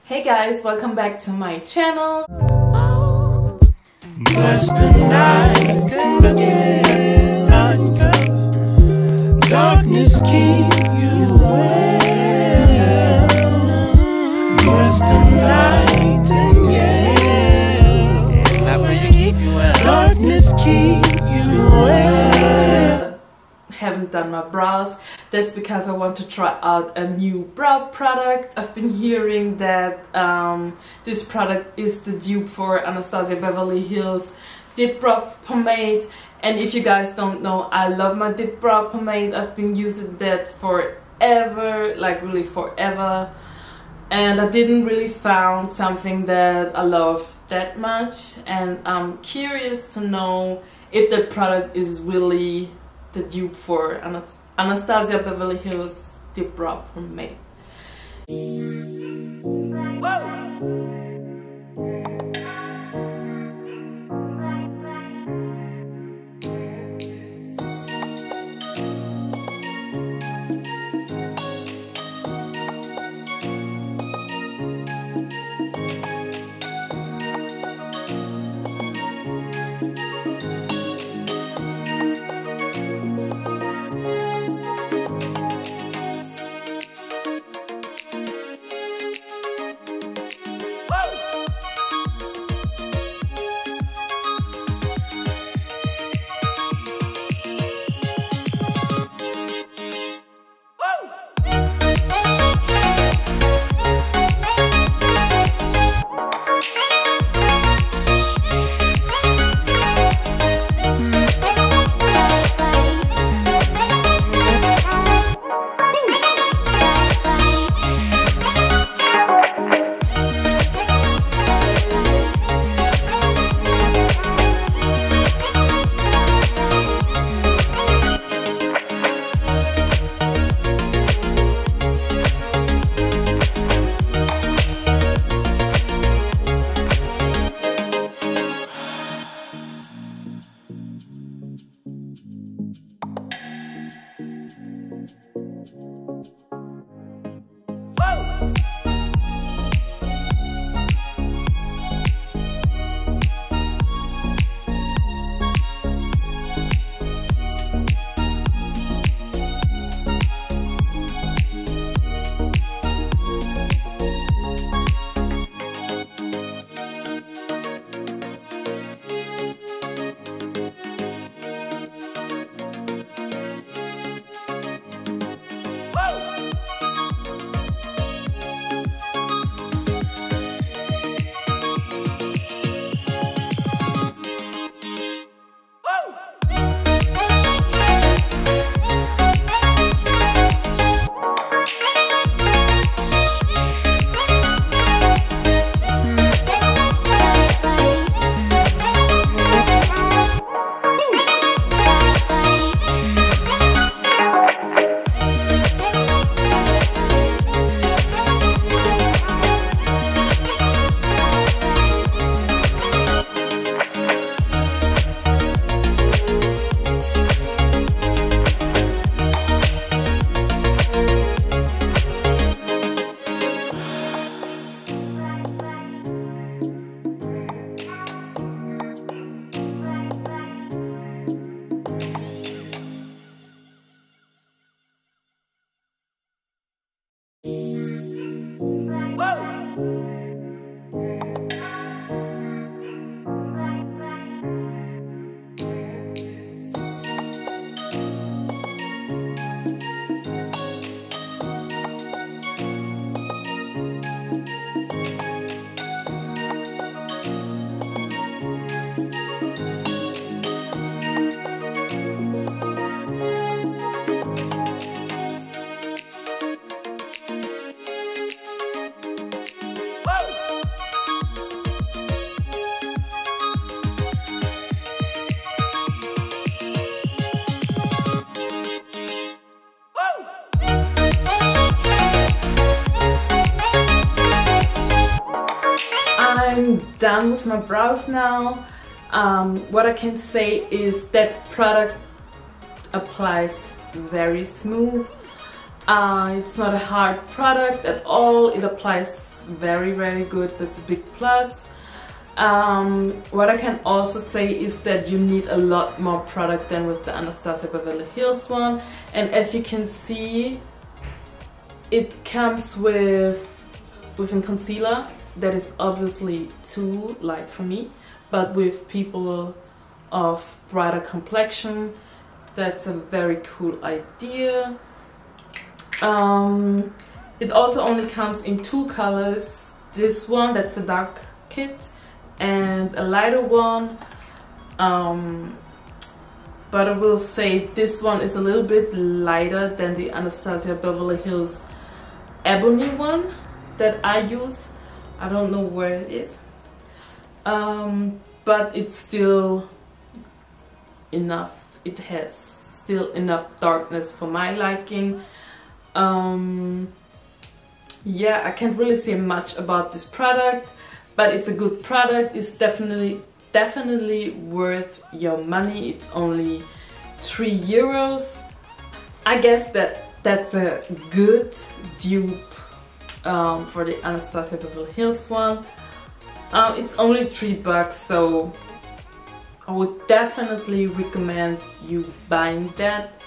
Hey guys, welcome back to my channel. Bless the night and again, darkness keep you well. Bless the night and again, darkness keep you well. Haven't done my brows. That's because I want to try out a new brow product. I've been hearing that this product is the dupe for Anastasia Beverly Hills Dip Brow Pomade, and if you guys don't know, I love my Dip Brow Pomade. I've been using that forever, like really forever, and I didn't really found something that I love that much, and I'm curious to know if that product is really the dupe for Anastasia Beverly Hills Dip Brow Pomade. I'm done with my brows now. What I can say is that product applies very smooth. It's not a hard product at all. It applies very, very good. That's a big plus. What I can also say is that you need a lot more product than with the Anastasia Beverly Hills one. And as you can see, it comes with a concealer that is obviously too light for me, but with people of brighter complexion, that's a very cool idea. It also only comes in 2 colors. This one, that's the dark kit, and a lighter one. But I will say this one is a little bit lighter than the Anastasia Beverly Hills Ebony one that I use. I don't know where it is, but it's still enough. It has still enough darkness for my liking. Yeah, I can't really say much about this product, but it's a good product. It's definitely worth your money. It's only €3. I guess that's a good dupe for the Anastasia Beverly Hills one. It's only $3, so I would definitely recommend you buying that.